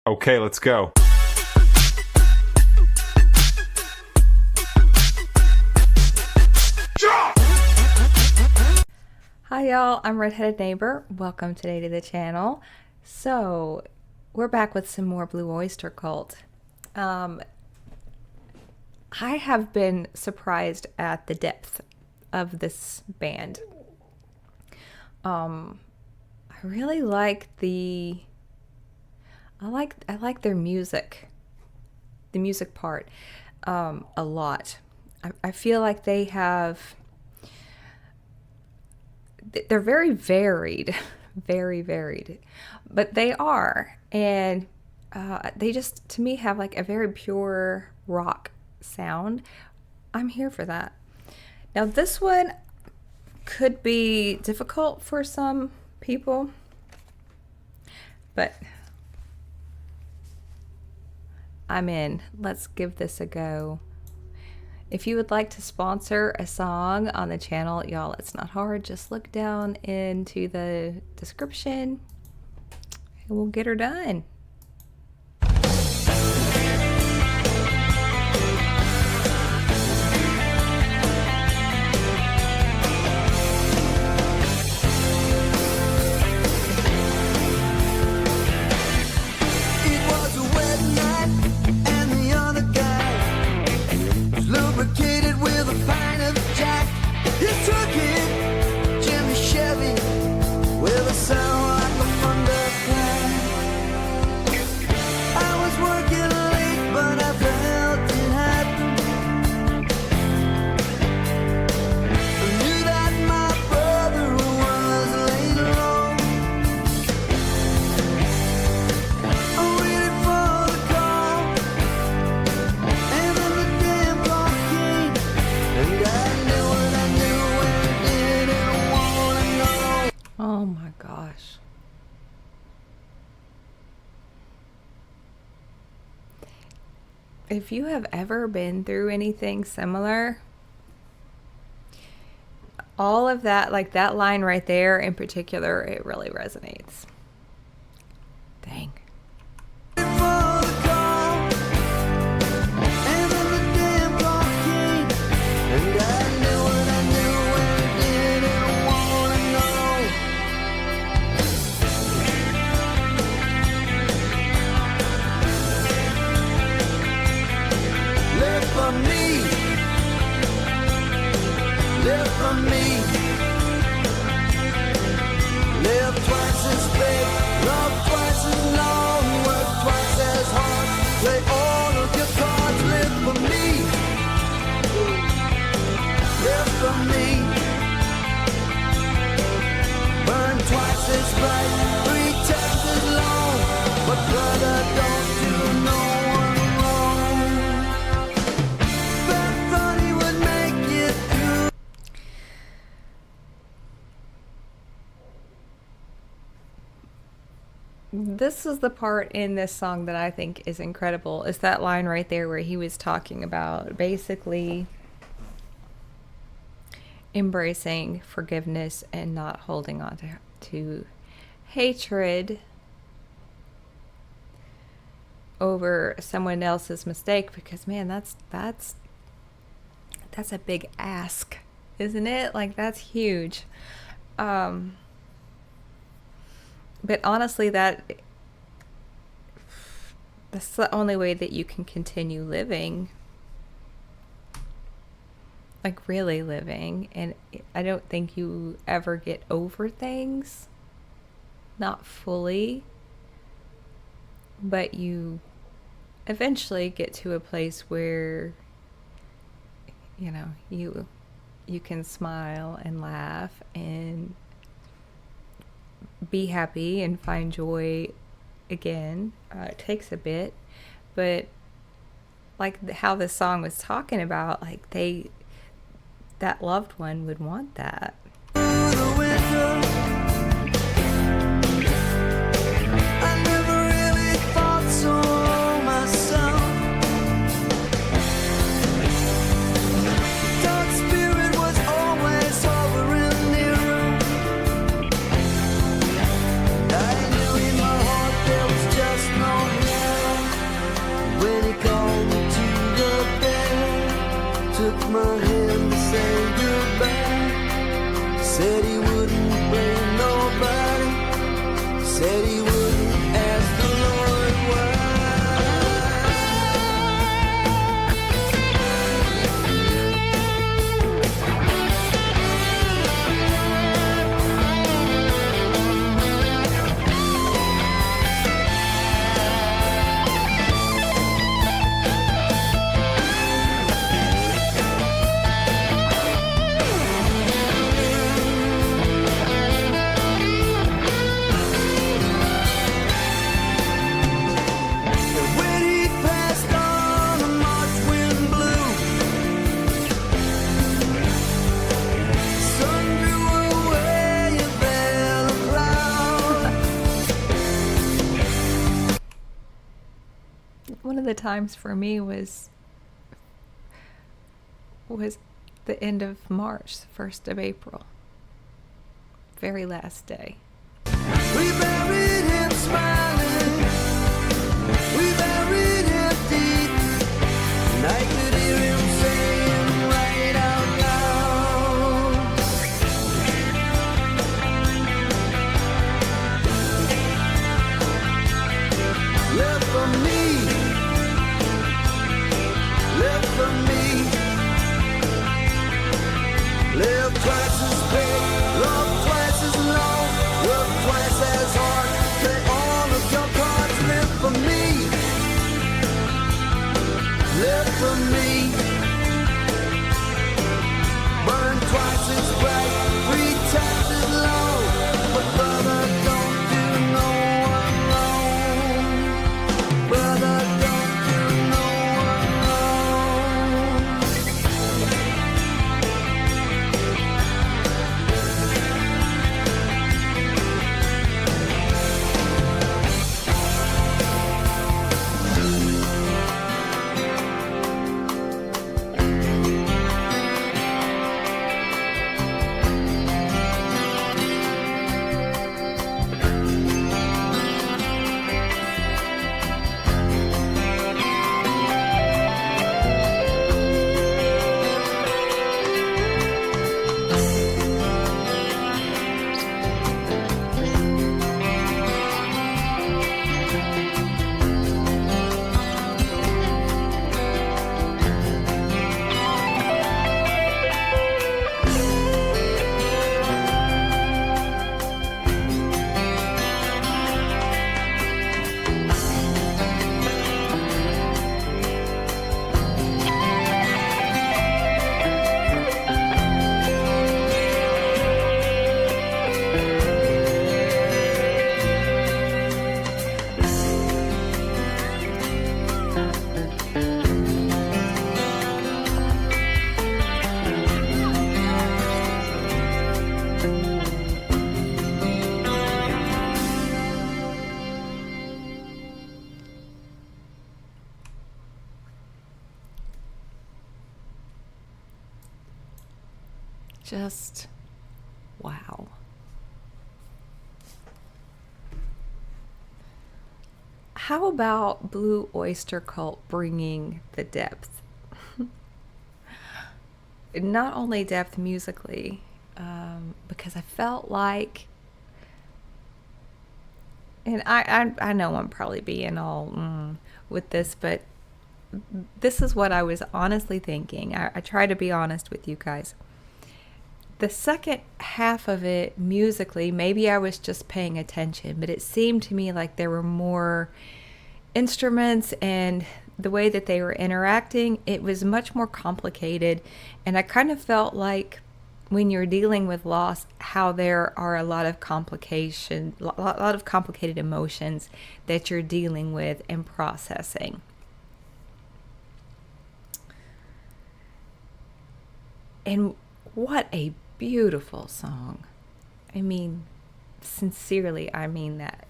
Okay, let's go. Hi y'all, I'm Redhead Neighbor. Welcome today to the channel. So, we're back with some more Blue Oyster Cult. I have been surprised at the depth of this band. I really like I like their music. The music part a lot. I feel like they're very varied, very varied, but they are, and they just, to me, have like a very pure rock sound. I'm here for that. Now, this one could be difficult for some people, but I'm in. Let's give this a go. If you would like to sponsor a song on the channel, y'all, it's not hard. Just look down into the description and we'll get her done. Oh my gosh. If you have ever been through anything similar, all of that, like that line right there in particular, it really resonates. Dang. Live for me. Live twice as big, love twice as long, work twice as hard, play all of your cards. Live for me. Live for me. Burn twice as bright, 3 times as long, but brother, don't do no one wrong. But thought he would make it through. This is the part in this song that I think is incredible. Is that line right there where he was talking about basically embracing forgiveness and not holding on to hatred over someone else's mistake, because man, that's a big ask, isn't it? Like, that's huge. But honestly, that's the only way that you can continue living, like really living. And I don't think you ever get over things, not fully, but you eventually get to a place where, you know, you can smile and laugh and be happy and find joy again. It takes a bit, but like how this song was talking about, like that loved one would want that. I knew in my heart there was just no One of the times for me was the end of March, 1st of April. Very last day. We buried him smiling. We buried him deep. And I could hear him saying right out loud. Live for me. Live for me. Live twice as big. Love twice as long. Work twice as hard. Play all of your cards. Live for me. Live for me. Burn twice as bright. 3 times as long. But brother, don't do no one wrong. Brother, don't do no one wrong. Just wow. How about Blue Oyster Cult bringing the depth? Not only depth musically, because I felt like, and I know I'm probably being all with this, but this is what I was honestly thinking. I try to be honest with you guys. The second half of it musically, maybe I was just paying attention, but it seemed to me like there were more instruments, and the way that they were interacting, it was much more complicated. And I kind of felt like when you're dealing with loss, how there are a lot of complicated emotions that you're dealing with and processing. And what a beautiful song. I mean, sincerely, I mean that.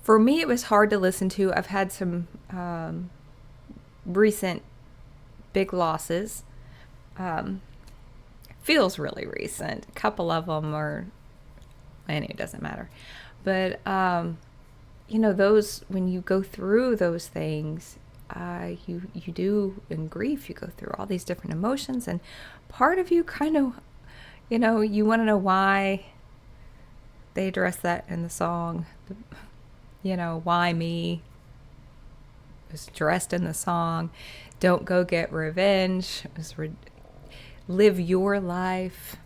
For me, it was hard to listen to. I've had some recent big losses. Feels really recent. A couple of them are, anyway, it doesn't matter. But, those, when you go through those things, you do, in grief, you go through all these different emotions, and part of you kind of, you want to know why they address that in the song. Why me? It was dressed in the song. Don't go get revenge. It was live your life.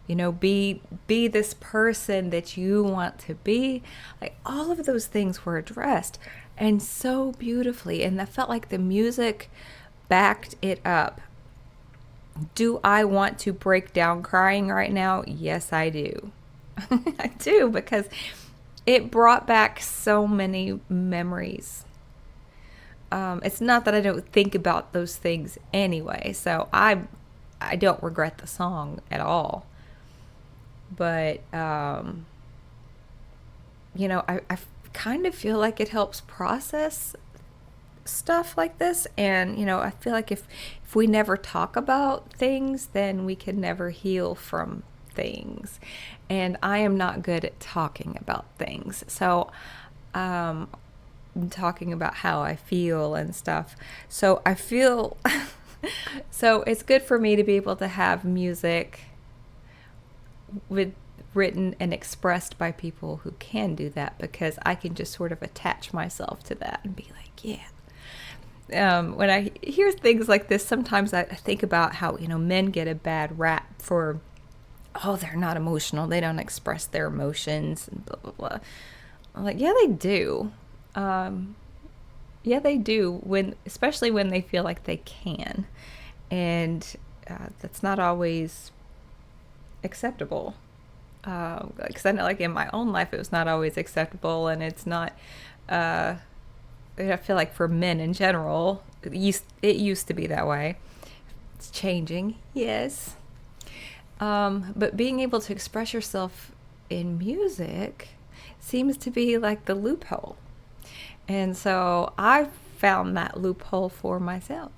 Be this person that you want to be. Like, all of those things were addressed, and so beautifully. And I felt like the music backed it up. Do I want to break down crying right now? Yes, I do. I do, because it brought back so many memories. It's not that I don't think about those things anyway, so I don't regret the song at all. But, I kind of feel like it helps process stuff like this. And, I feel like if we never talk about things, then we can never heal from things. And I am not good at talking about things. So, talking about how I feel and stuff. So I feel so it's good for me to be able to have music with written and expressed by people who can do that, because I can just sort of attach myself to that and be like, yeah. When I hear things like this, sometimes I think about how, men get a bad rap for, oh, they're not emotional, they don't express their emotions and blah blah blah. I'm like, yeah, they do. Yeah, they do, especially when they feel like they can, and that's not always acceptable. Because I know, like, in my own life, it was not always acceptable, and it's not. I feel like for men in general, it used to be that way. It's changing, yes. But being able to express yourself in music seems to be like the loophole. And so I found that loophole for myself.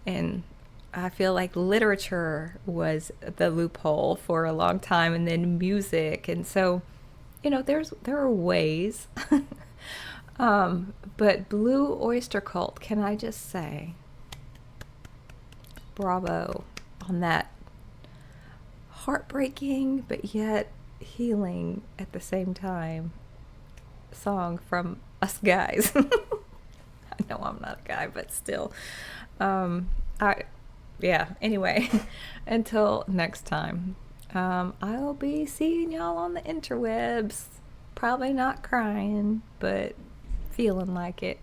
And I feel like literature was the loophole for a long time, and then music. And so, there are ways. But Blue Oyster Cult, can I just say, bravo on that heartbreaking but yet healing at the same time song from us guys. I know I'm not a guy, but still. Anyway, until next time, I'll be seeing y'all on the interwebs. Probably not crying, but feeling like it.